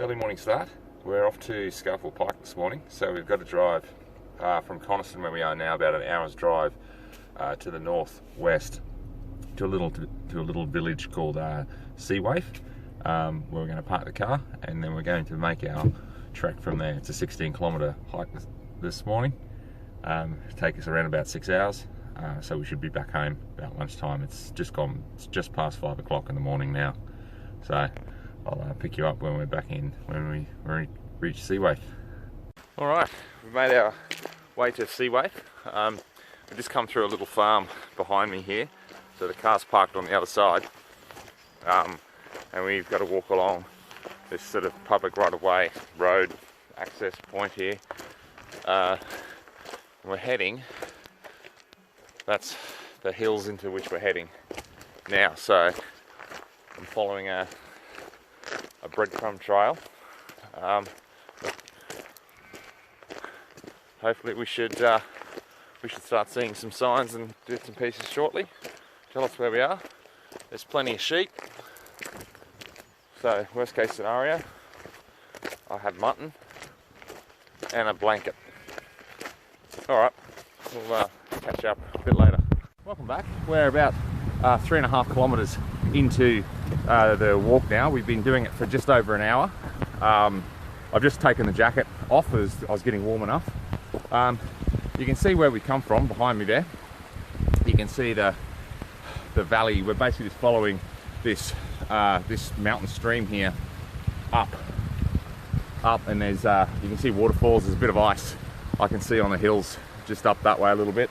Early morning start. We're off to Scafell Pike this morning, so we've got to drive from Coniston, where we are now, about an hour's drive to the northwest to a little village called Seathwaite, where we're going to park the car, and then we're going to make our trek from there. It's a 16-kilometre hike this morning. Take us around about 6 hours, so we should be back home about lunchtime. It's just past 5 o'clock in the morning now, so I'll pick you up when we're back in, when we reach Seathwaite. Alright, we've made our way to Seathwaite. We've just come through a little farm behind me here, so the car's parked on the other side, and we've got to walk along this sort of public right-of-way road access point here. We're heading, that's the hills into which we're heading now, so I'm following a breadcrumb trail. Hopefully we should start seeing some signs and bits and pieces shortly. Tell us where we are. There's plenty of sheep, so worst case scenario, I have mutton and a blanket. Alright, we'll catch up a bit later. Welcome back. We're about 3.5 kilometres into the walk now. We've been doing it for just over an hour. I've just taken the jacket off as I was getting warm enough. You can see where we come from behind me there. You can see the valley. We're basically just following this mountain stream here up, and there's you can see waterfalls. There's a bit of ice I can see on the hills just up that way a little bit.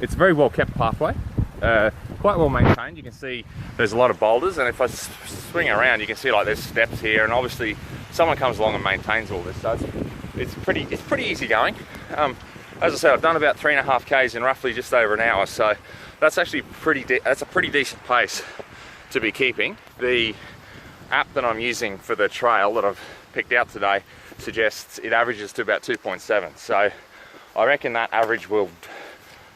It's a very well kept pathway, quite well maintained. You can see there's a lot of boulders, and if I swing around you can see like there's steps here, and obviously someone comes along and maintains all this, so it's pretty easy going. As I said, I've done about 3.5 k's in roughly just over an hour, so that's actually that's a pretty decent pace to be keeping. The app that I'm using for the trail that I've picked out today suggests it averages to about 2.7, so I reckon that average will,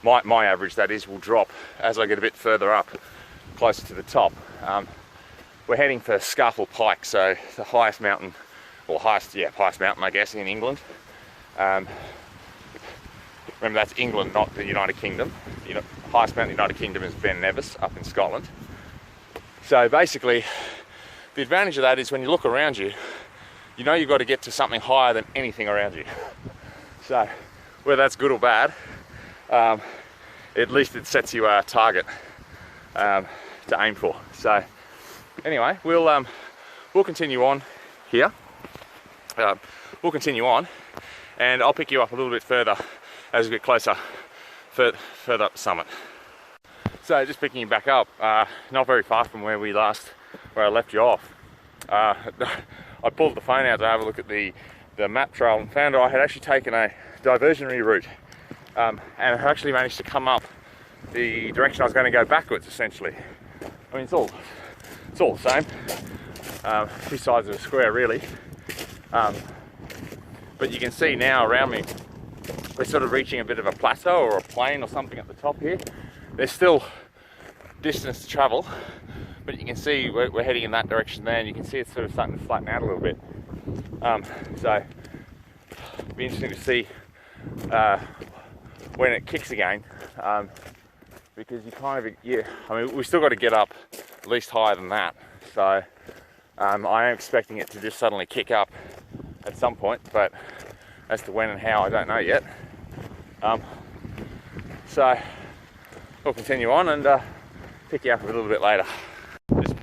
my average that is, will drop as I get a bit further up, closer to the top. We're heading for Scafell Pike, so the highest mountain, or highest mountain I guess in England. Remember, that's England, not the United Kingdom. Highest mountain in the United Kingdom is Ben Nevis up in Scotland. So basically, the advantage of that is when you look around you, you know you've got to get to something higher than anything around you. So whether that's good or bad, at least it sets you a target to aim for. So anyway, we'll continue on here. We'll continue on, and I'll pick you up a little bit further as we get closer, further up the summit. So just picking you back up, not very far from where I left you off. I pulled the phone out to have a look at the map trail and found I had actually taken a diversionary route, and I actually managed to come up the direction I was going to go backwards, essentially. I mean, it's all the same, two sides of a square really, but you can see now around me we're sort of reaching a bit of a plateau or a plain or something at the top here. There's still distance to travel, but you can see we're heading in that direction there, and you can see it's sort of starting to flatten out a little bit. So it'll be interesting to see when it kicks again, because you kind of, I mean, we've still got to get up at least higher than that, so I am expecting it to just suddenly kick up at some point, but as to when and how, I don't know yet. So we'll continue on and pick you up a little bit later. Just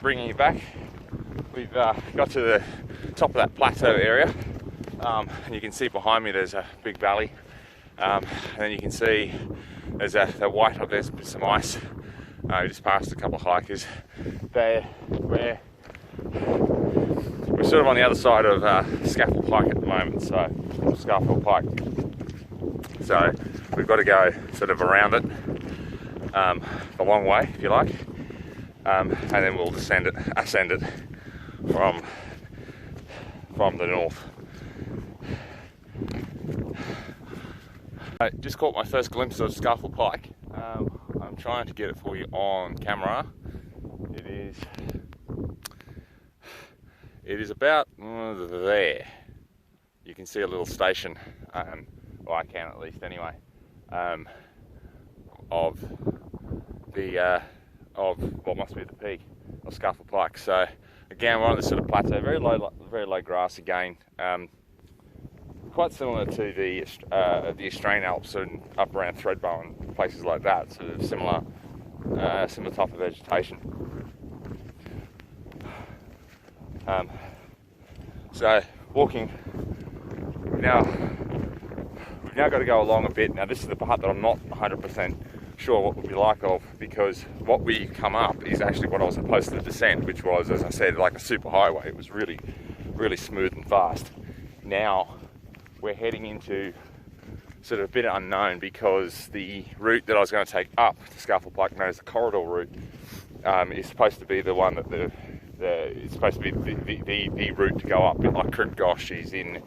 bringing you back, we've got to the top of that plateau area, and you can see behind me there's a big valley, and then you can see there's there's some ice. We just passed a couple of hikers there. We're sort of on the other side of Scafell Pike at the moment, so Scafell Pike. So we've got to go sort of around it, the long way, if you like, and then we'll ascend it from the north. I just caught my first glimpse of Scafell Pike. I'm trying to get it for you on camera. it is about there. You can see a little station, or I can at least anyway, of what must be the peak of Scafell Pike. So again, we're on this sort of plateau, very low grass again, quite similar to the Australian Alps and up around Thredbo and places like that. Sort of similar type of vegetation. So walking now. We've now got to go along a bit. Now this is the part that I'm not 100% sure what we'll be like of, because what we come up is actually what I was supposed to descend, which was, as I said, like a super highway. It was really, really smooth and fast. Now we're heading into sort of a bit unknown, because the route that I was going to take up to Scafell Pike, known as the corridor route, is supposed to be the one that it's supposed to be the route to go up, a bit like Crib Gosh is in,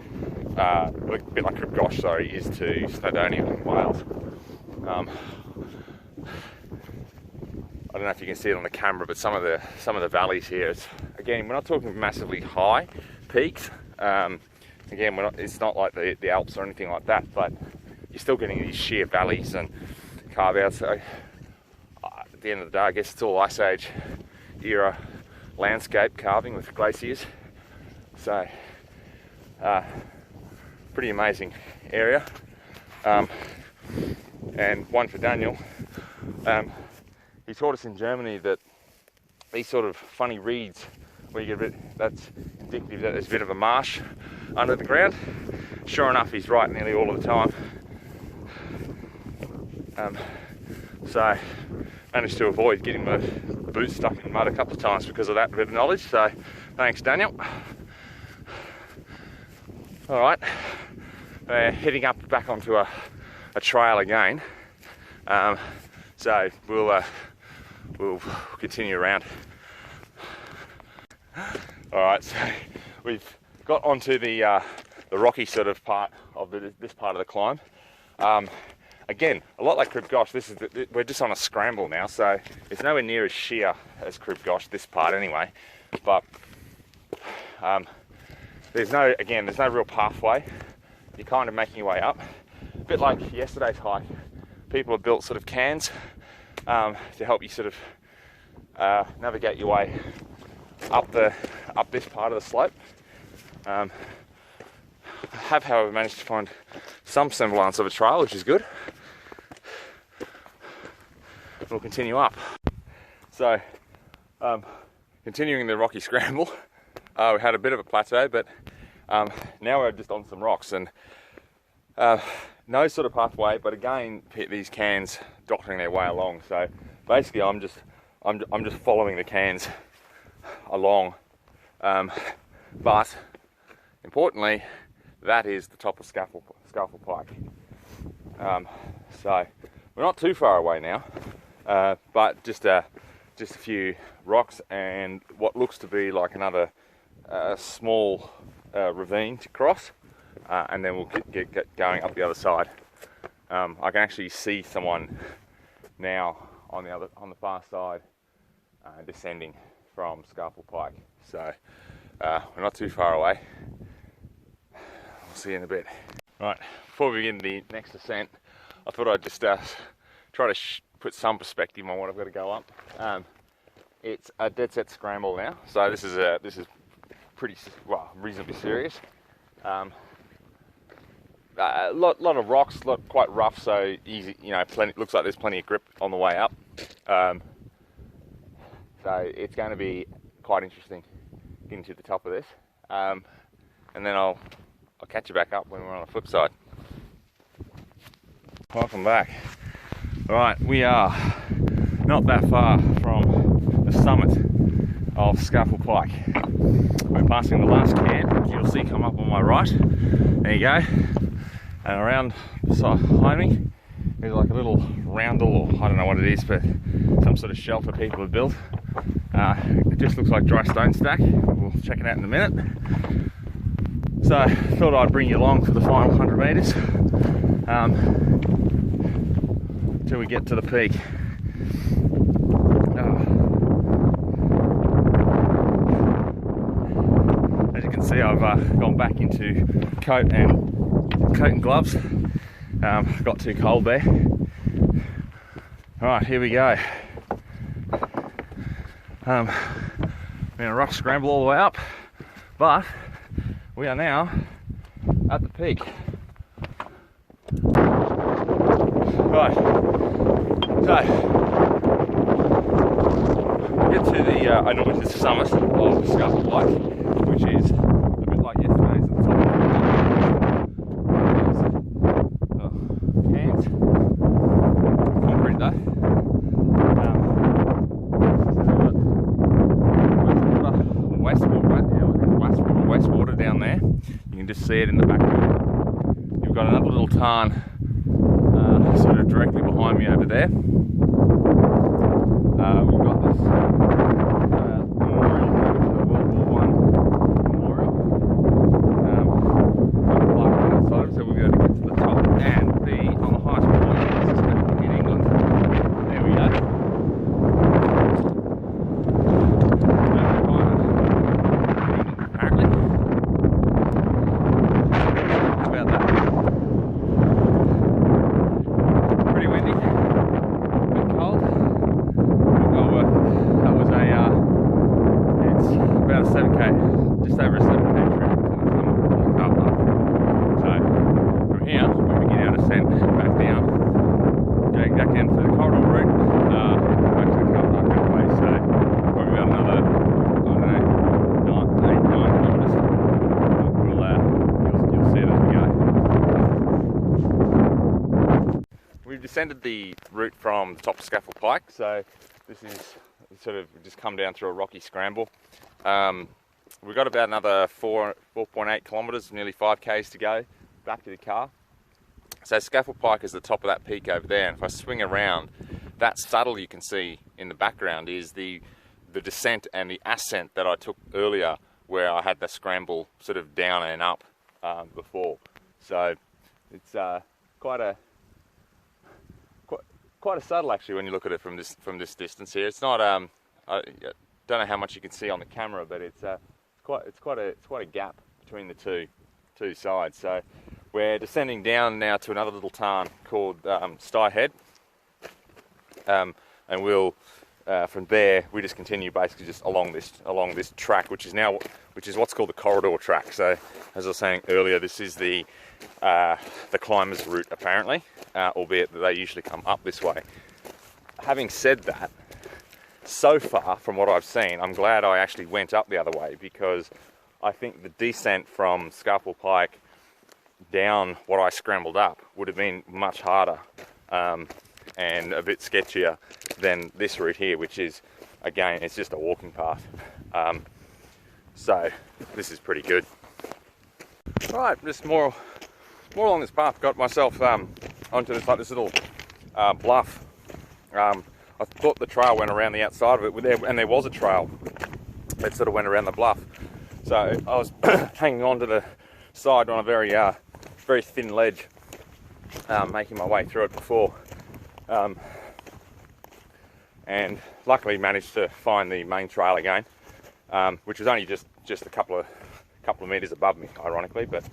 a bit like Crib Gosh, sorry, is to Snowdonia in Wales. I don't know if you can see it on the camera, but some of the valleys here, again, we're not talking massively high peaks. Again, it's not like the Alps or anything like that, but you're still getting these sheer valleys and carve outs. So at the end of the day, I guess it's all Ice Age era landscape carving with glaciers. So pretty amazing area. And one for Daniel. He taught us in Germany that these sort of funny reeds, where you get a bit, that's indicative that there's a bit of a marsh under the ground. Sure enough, he's right nearly all of the time. So managed to avoid getting my boots stuck in the mud a couple of times because of that bit of knowledge. So thanks, Daniel. All right, we're heading up back onto a trail again. So we'll continue around. All right, so we've got onto the rocky sort of part of this part of the climb. Again, a lot like Crib Gosh, we're just on a scramble now, so it's nowhere near as sheer as Crib Gosh, this part anyway. But there's no real pathway. You're kind of making your way up. A bit like yesterday's hike, people have built sort of cans to help you sort of navigate your way up this part of the slope. I have, however, managed to find some semblance of a trail, which is good. We'll continue up. So, continuing the rocky scramble, we had a bit of a plateau, but now we're just on some rocks, and no sort of pathway, but again, these cans dotting their way along. So basically, I'm just following the cans along, but importantly, that is the top of Scafell Pike. So we're not too far away now, but just a few rocks and what looks to be like another small ravine to cross, and then we'll get going up the other side. I can actually see someone now on the far side descending from Scafell Pike. So we're not too far away. We'll see you in a bit. Right, before we begin the next ascent, I thought I'd just try to put some perspective on what I've got to go up. It's a dead set scramble now, so this is pretty, well, reasonably serious. A lot of rocks, quite rough, so easy. You know, looks like there's plenty of grip on the way up. So it's going to be quite interesting getting to the top of this, and then I'll catch you back up when we're on the flip side. Welcome back. All right, we are not that far from the summit of Scafell Pike. We're passing the last can, you'll see come up on my right. There you go. And around behind me is like a little roundel, or I don't know what it is, but some sort of shelter people have built. It just looks like dry stone stack. We'll check it out in a minute. So thought I'd bring you along for the final 100 metres till we get to the peak. see I've gone back into coat and gloves. Got too cold there. Alright, here we go. Been a rough scramble all the way up, but we are now at the peak. Right, so we get to the anointed summit of Scafell Pike, which is a bit like yesterday's at the top. Cans, concrete though. Westwater down there. You can just see it in the background. You've got another little tarn sort of directly behind me over there. We've got this memorial, World War I memorial. Got a plaque on that side, so we're going to get to the top and be on the highest point in England. There we go. Apparently. How about that? Pretty windy, a bit cold, but well worth it. That was it's about a 7k, just over a 7k trip to the car park. So from here, we begin our descent back down, going back down to the corridor route, back to the car park that way. So probably about another, I don't know, 9 kilometres. You'll see it as we go. We've descended the route from the top of Scafell Pike, so this is sort of just come down through a rocky scramble. We've got about another 4.8 kilometres, nearly 5 k's to go back to the car. So Scafell Pike is the top of that peak over there, and if I swing around, that saddle you can see in the background is the descent and the ascent that I took earlier, where I had the scramble sort of down and up before. So it's quite a saddle actually when you look at it from this distance here. It's not I don't know how much you can see on the camera, but it's quite a gap between the two sides. So we're descending down now to another little tarn called Styhead, and we'll from there we just continue basically just along this track, which is what's called the corridor track. So as I was saying earlier, this is the climbers' route apparently, albeit that they usually come up this way. Having said that, so far from what I've seen, I'm glad I actually went up the other way, because I think the descent from Scafell Pike down what I scrambled up would have been much harder and a bit sketchier than this route here, which is, again, it's just a walking path. So this is pretty good. Right, just more along this path. Got myself onto this little bluff. I thought the trail went around the outside of it, and there was a trail that sort of went around the bluff. So I was hanging on to the side on a very thin ledge, making my way through it before, and luckily managed to find the main trail again, which was only just a couple of meters above me, ironically, but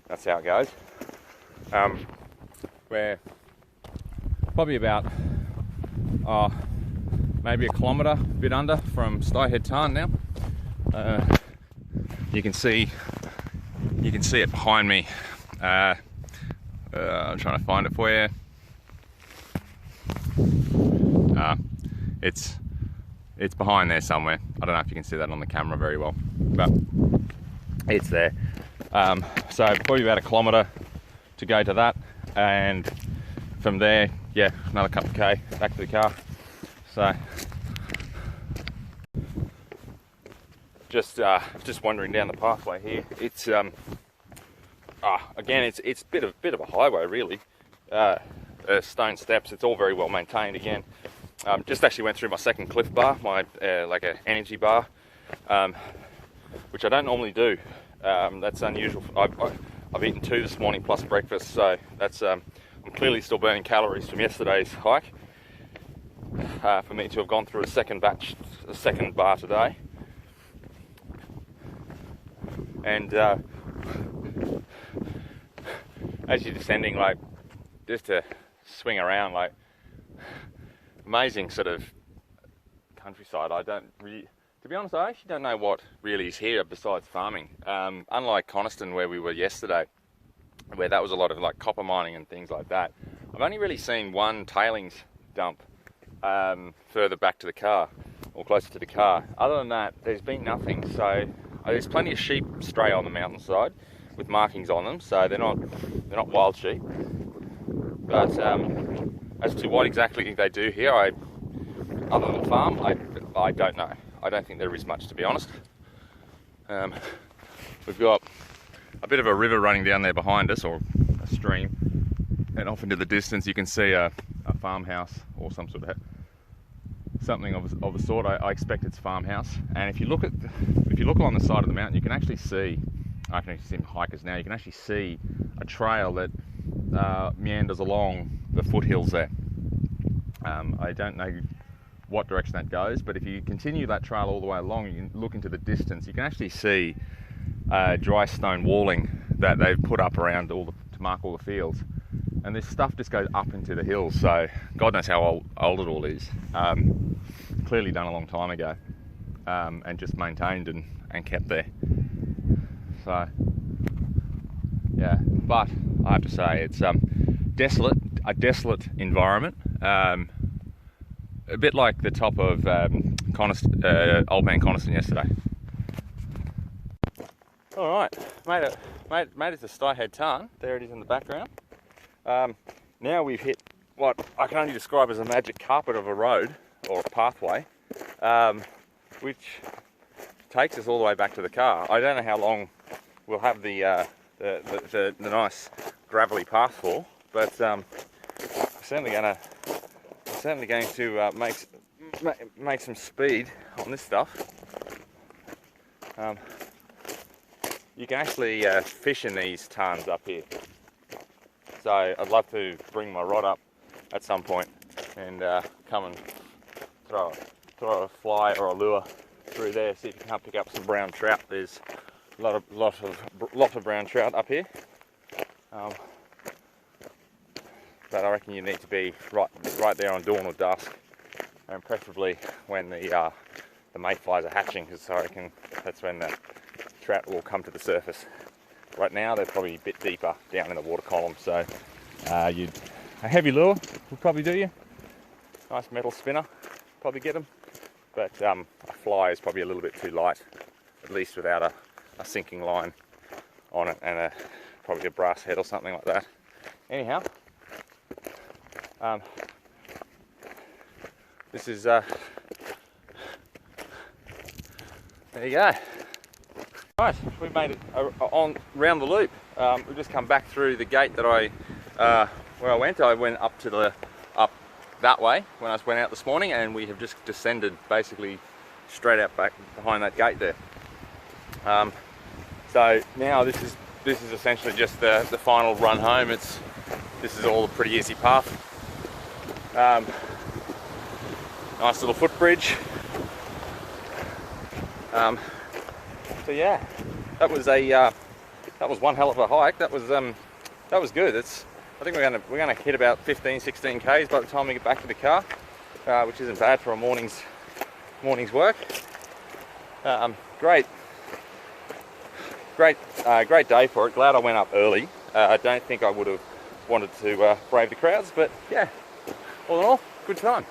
that's how it goes. We're probably about maybe a kilometre, a bit under, from Styhead Tarn now. You can see it behind me. I'm trying to find it for you. It's behind there somewhere. I don't know if you can see that on the camera very well, but it's there. So probably about a kilometre to go to that, and from there, yeah, another couple of k back to the car. So just wandering down the pathway here. It's again, it's a bit of a highway really. Stone steps. It's all very well maintained. Again, just actually went through my second Cliff bar, my like an energy bar, which I don't normally do. That's unusual. I've eaten 2 this morning plus breakfast, so that's I'm clearly still burning calories from yesterday's hike. For me to have gone through a second bar today. And as you're descending, like, just to swing around, like, amazing sort of countryside. I don't really, to be honest, I actually don't know what really is here besides farming. Unlike Coniston, where we were yesterday, where that was a lot of like copper mining and things like that, I've only really seen one tailings dump further back to the car, or closer to the car. Other than that, there's been nothing. So there's plenty of sheep stray on the mountainside with markings on them, so they're not wild sheep. But as to what exactly they do here, other than farm, I don't know. I don't think there is much, to be honest. We've got a bit of a river running down there behind us, or a stream, and off into the distance you can see a farmhouse or something of the sort. I expect it's farmhouse. And if you look along the side of the mountain, you can actually see, I can actually see hikers now, you can actually see a trail that meanders along the foothills there. I don't know what direction that goes, but if you continue that trail all the way along, you can look into the distance, you can actually see dry stone walling that they've put up around to mark all the fields. And this stuff just goes up into the hills, so God knows how old it all is. Clearly done a long time ago, and just maintained and kept there. So yeah, but I have to say it's a desolate environment, a bit like the top of Old Man Coniston yesterday. All right, made it to Styhead Tarn. There it is in the background. Now we've hit what I can only describe as a magic carpet of a road or a pathway, which takes us all the way back to the car. I don't know how long we'll have the nice gravelly path for, but I'm certainly going to make some speed on this stuff. You can actually fish in these tarns up here, so I'd love to bring my rod up at some point and come and throw a fly or a lure through there, see if you can't pick up some brown trout. There's a lot of brown trout up here, but I reckon you need to be right there on dawn or dusk, and preferably when the mayflies are hatching, because I reckon that's when the trout will come to the surface. Right now they're probably a bit deeper down in the water column, so a heavy lure will probably do you. Nice metal spinner, probably get them, but a fly is probably a little bit too light, at least without a sinking line on it, and probably a brass head or something like that. Anyhow, this is there you go. Right, we made it round the loop. We've just come back through the gate that where I went. I went up that way when I went out this morning, and we have just descended basically straight out back behind that gate there. So now this is essentially just the final run home. This is all a pretty easy path. Nice little footbridge. So yeah, that was one hell of a hike. That was good. I think we're gonna hit about 15-16 k's by the time we get back to the car, which isn't bad for a morning's work. Great day for it. Glad I went up early. I don't think I would have wanted to brave the crowds, but yeah, all in all, good time.